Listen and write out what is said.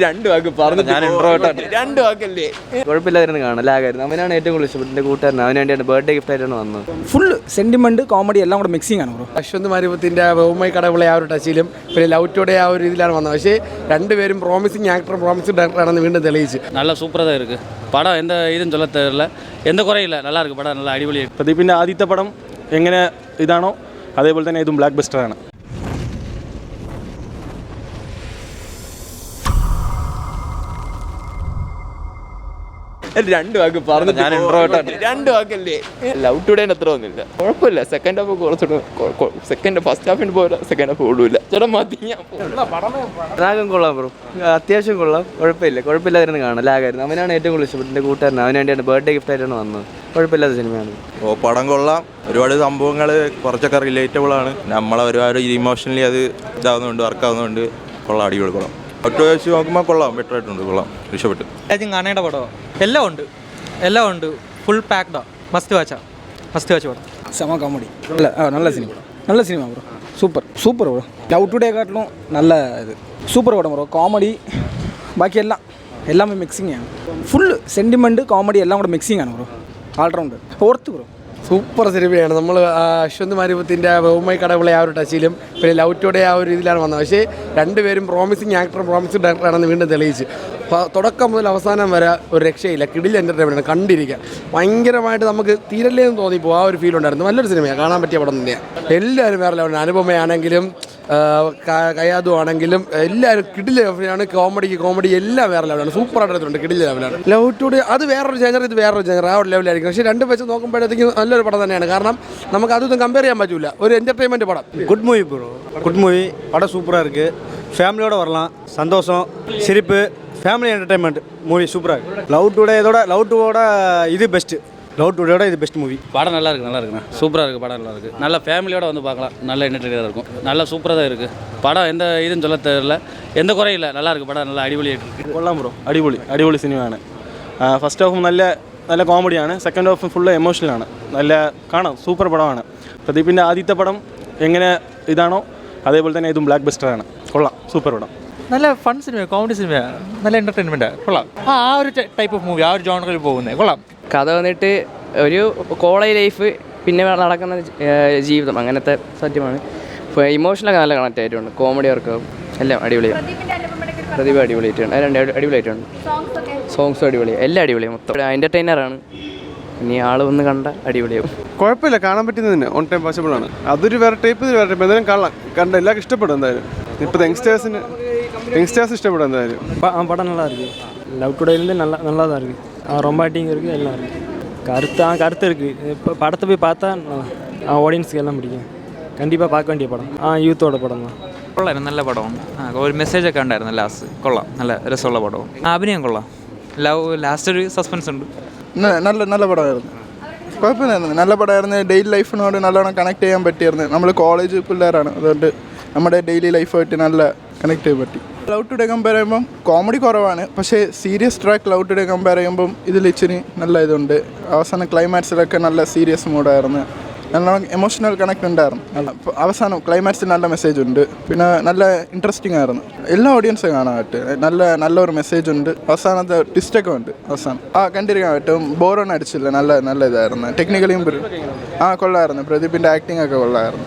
രണ്ട് വാക്ക് പറഞ്ഞു. ഞാൻ രണ്ട് വാക്കല്ലേ, കുഴപ്പമില്ലായിരുന്നു, കാണലാകായിരുന്നു. അവനാണ് ഏറ്റവും കൂടുതൽ ഇഷ്ടപ്പെട്ട കൂട്ടുകാരൻ. അവന് വേണ്ടിയാണ് ബർത്ത്ഡേ ഗിഫ്റ്റ് ആയിട്ടാണ് വന്നത്. ഫുൾ സെന്റിമെന്റ് കോമഡി എല്ലാം കൂടെ മിക്സിംഗ് ആണ് ബ്രോ. അശ്വന്ത് മാരിമുത്തിന്റെ ബഹുമായി കടവിളെ ആ ഒരു ടച്ചിലും പിന്നെ ലവ് ടുഡേ ആ ഒരു രീതിയിലാണ് വന്നത്. പക്ഷേ രണ്ടുപേരും പ്രോമിസിങ് ആക്ടർ പ്രോമിസിങ് ഡയറക്ടറാണെന്ന് വീണ്ടും തെളിയിച്ചു. നല്ല സൂപ്പറാக தான் இருக்குது படம். எந்த இதுன்னு சொல்ல தெரியல, எந்த குறையும் இல்லை, நல்லா இருக்குது படம், நல்லா അടിപൊളിയായി. പ്രദീപിൻ്റെ ആദ്യത്തെ പടം എങ്ങനെ ഇതാണോ അതേപോലെ തന്നെ ഇതും ബ്ലാക്ക് ബസ്റ്ററാണ്. രണ്ട് വാക്ക് പറഞ്ഞു. ഞാൻ രണ്ട് വാക്കല്ലേ. ലവ് ടുഡേ അത്ര ഒന്നുമില്ല, കുഴപ്പമില്ല. സെക്കൻഡ് ഹാഫ് കുറച്ചുകൂടെ, സെക്കൻഡ് ഫസ്റ്റ് ഹാഫിന് പോരാ, സെക്കൻഡ് ഹാഫ് ഓടില്ല. ചേട്ടാ മതി. രാഗം കൊള്ളാം ബ്രോ, അത്യാവശ്യം കൊള്ളാം. കുഴപ്പമില്ലായിരുന്നു, കാണലാകായിരുന്നു. അവനാണ് ഏറ്റവും കൂടുതൽ ഇഷ്ടപ്പെട്ട കൂട്ടുകാരൻ. അവന് വേണ്ടിയാണ് ബർത്ത്ഡേ ഗിഫ്റ്റ് ആയിട്ടാണ് വന്നത്. കുഴപ്പമില്ലാത്ത സിനിമയാണ്. പടം കൊള്ളാം. ഒരുപാട് സംഭവങ്ങൾ കുറച്ചൊക്കെ റിലേറ്റബിൾ ആണ്. നമ്മളെ ഒരുപാട് ഇമോഷണലി അത് ഇതാവുന്നുണ്ട്, വർക്കാവുന്നുണ്ട്. കൊള്ളാം, അടിപൊളി കൊള്ളാം. ഒറ്റ വെച്ച് നോക്കുമ്പോൾ കൊള്ളാം, ബെറ്റർ ആയിട്ടുണ്ട്, കൊള്ളാം, ഇഷ്ടപ്പെട്ടു. കാണേണ്ട പടമോ? എല്ലാം ഉണ്ട്, ഫുൾ പാക്ഡാ. മസ്റ്റ് വാച്ച് പടം. സെമ കോമഡി, നല്ല cinema bro. Super bro. Love today കാട്ടിലും നല്ല ഇത് സൂപ്പർ പടം ബ്രോ. കോമഡി ബാക്കി എല്ലാം മിക്സിംഗ് ആണ്. ഫുൾ സെന്റിമെന്റ് കോമഡി എല്ലാം കൂടെ മിക്സിംഗ് ആണ് ബ്രോ. ഓൾറൗണ്ട് ഓർത്ത് ബ്രോ. സൂപ്പർ സിനിമയാണ്. നമ്മൾ അശ്വന്ത് മാരിമുത്തിന്റെ ബഹുമായി കടവിളെ ആ ഒരു ടച്ചിലും പിന്നെ ലവ് ടുഡേ ആ ഒരു രീതിയിലാണ് വന്നത്. പക്ഷേ രണ്ടുപേരും പ്രോമിസിങ് ആക്ടർ പ്രോമിസിങ് ഡയറക്ടറാണെന്ന് വീണ്ടും തെളിയിച്ചു. തുടക്കം മുതൽ അവസാനം വരെ ഒരു രക്ഷയില്ല. കിടിൽ എൻ്റർടൈൻമെൻറ്റ്, കണ്ടിരിക്കുക ഭയങ്കരമായിട്ട് നമുക്ക് തീരല്ലേന്ന് തോന്നിപ്പോൾ ആ ഒരു ഫീൽ ഉണ്ടായിരുന്നു. നല്ലൊരു സിനിമയാണ്, കാണാൻ പറ്റിയ പടം തന്നെയാണ്. എല്ലാവരും വേറെ ലെവലാണ്. അനുപമയാണെങ്കിലും കയാദു ആണെങ്കിലും എല്ലാവരും കിടിൽ ലെവലാണ്. കോമഡി എല്ലാം വേറെ ലെവലാണ്. സൂപ്പറായിട്ട് എടുത്തിട്ടുണ്ട്, കിടിൽ ലെവലാണ്. ലവ് ടുഡേ അത് വേറൊരു ജനർ, ഇത് വേറൊരു ജനർ, ആ ഒരു ലെവലായിരിക്കും. പക്ഷേ രണ്ട് വെച്ച് നോക്കുമ്പോഴത്തേക്കും നല്ലൊരു പടം തന്നെയാണ്. കാരണം നമുക്ക് അതൊന്നും കമ്പയർ ചെയ്യാൻ പറ്റില്ല. ഒരു എൻ്റർടൈൻമെൻറ്റ് പടം. Good movie bro, good movie. படம் சூப்பராக இருக்குது. ஃபேமிலியோடு வரலாம், சந்தோஷம், சிரிப்பு, ஃபேமிலி என்டர்டைன்மெண்ட் மூவி சூப்பராக இருக்குது. லவ் டுவோட இது பெஸ்ட்டு. லவ் டுடேயோட இது பெஸ்ட் மூவி. படம் நல்லா இருக்குண்ணா, சூப்பராக இருக்குது. படம் நல்லா இருக்குது, நல்ல ஃபேமிலியோடு வந்து பார்க்கலாம், நல்ல என்டர்டெயினாக இருக்கும், நல்லா சூப்பராக தான் இருக்குது படம். எந்த இதுன்னு சொல்ல தெரியல, எந்த குறையும் இல்லை, நல்லா இருக்குது படம், நல்லா അടിപൊളിയായിട്ട് இருக்குது. കൊള്ളാം ബ്രോ, അടിപൊളി സിനിമയാണ്. ഫസ്റ്റ് ഹാഫും നല്ല കോമഡിയാണ്. സെക്കൻഡ് ഹാഫ് ഫുള്ള് എമോഷണലാണ്. നല്ല കാണാം, സൂപ്പർ പടമാണ്. പ്രദീപിൻ്റെ ആദ്യത്തെ പടം എങ്ങനെ ഇതാണോ അതേപോലെ തന്നെ ഇതും ബ്ലാക്ക് ബസ്റ്ററാണ്. കൊള്ളാം, സൂപ്പർ പടം. നല്ല ഫൺ സിനിമയാണ്, കോമഡി സിനിമയാണ്, നല്ല എൻ്റർടൈൻമെൻറ്റാണ്. കൊള്ളാം. ആ ഒരു ടൈപ്പ് ഓഫ് മൂവി, ആ ഒരു ജോണറിൽ പോകുന്നത് കൊള്ളാം. കഥ വന്നിട്ട് ഒരു കോളേജ് ലൈഫ്, പിന്നെ നടക്കുന്ന ജീവിതം, അങ്ങനത്തെ സത്യമാണ്. ഇപ്പോൾ ഇമോഷണലൊക്കെ നല്ല കണക്റ്റ് ആയിട്ടുണ്ട്. കോമഡി വർക്കും എല്ലാം അടിപൊളിയാണ്. പ്രദീപ് അടിപൊളിയായിട്ടുണ്ട്, അടിപൊളിയായിട്ടുണ്ട്. സോങ്സും അടിപൊളിയാണ്, എല്ലാം അടിപൊളിയാണ്. മൊത്തം എൻ്റർടൈനറാണ്. ഇനി ആൾ വന്ന് കണ്ട അടിപൊളിയാവും. കുഴപ്പമില്ല, കാണാൻ പറ്റുന്നത് തന്നെ, ഓൺ ടൈം പോസിബിൾ ആണ്. അതൊരു വേറെ ടൈപ്പ് എന്തായാലും കാണാം, എല്ലാവർക്കും ഇഷ്ടപ്പെടും എന്തായാലും. ഇപ്പോൾ യങ്സ്റ്റേഴ്സ് ഇഷ്ടപ്പെടും എന്തായാലും. படம் நல்லா இருக்குது. லவ் டுடேலேருந்து நல்லா இருக்குது. ரொமாட்டிங் இருக்குது, எல்லாம் இருக்குது. கருத்து இருக்குது. இப்போ படத்தை போய் பார்த்தா ஆடியன்ஸுக்கு எல்லாம் பிடிக்கும். കണ്ടിപ്പാ பார்க்க വേണ്ടിയ പടം. യൂത്തോടെ പടം കൊള്ളായിരുന്നു, നല്ല പടമാണ്. ഒരു മെസ്സേജൊക്കെ ഉണ്ടായിരുന്നു ലാസ്റ്റ്. കൊള്ളാം, നല്ല രസമുള്ള പടവും. അഭിനയം കൊള്ളാം. ലാസ്റ്റ് ഒരു സസ്പെൻസ് ഉണ്ട്. നല്ല പടമായിരുന്നു, കുഴപ്പമില്ലായിരുന്നു. നല്ല പടമായിരുന്നു. ഡെയിലി ലൈഫിനോട് നല്ലോണം കണക്ട് ചെയ്യാൻ പറ്റിയായിരുന്നു. നമ്മൾ കോളേജ് പിള്ളേരാണ്, അതുകൊണ്ട് നമ്മുടെ ഡെയിലി ലൈഫായിട്ട് നല്ല കണക്ട് ചെയ്യാൻ പറ്റി. ലവ് ടുഡേ കമ്പയർ ചെയ്യുമ്പം കോമഡി കുറവാണ്, പക്ഷേ serious track love today compare ചെയ്യുമ്പം ഇതിൽ ഇച്ചിരി നല്ല ഇതുണ്ട്. അവസാനം ക്ലൈമാക്സിലൊക്കെ നല്ല സീരിയസ് മൂഡായിരുന്നു. നല്ലോണം എമോഷണൽ കണക്ട് ഉണ്ടായിരുന്നു. അവസാനം ക്ലൈമാക്സിൽ നല്ല മെസ്സേജ് ഉണ്ട്. പിന്നെ നല്ല ഇൻട്രസ്റ്റിംഗ് ആയിരുന്നു. എല്ലാ ഓഡിയൻസും കാണാൻ പറ്റും. നല്ലൊരു മെസ്സേജ് ഉണ്ട്. അവസാനത്തെ ട്വിസ്റ്റൊക്കെ ഉണ്ട് അവസാനം. കണ്ടിരിക്കാൻ പറ്റും. ബോറൊന്നും അടിച്ചില്ല. നല്ല ഇതായിരുന്നു. ടെക്നിക്കലിയും കൊള്ളായിരുന്നു. പ്രദീപിൻ്റെ ആക്ടിംഗ് ഒക്കെ കൊള്ളായിരുന്നു.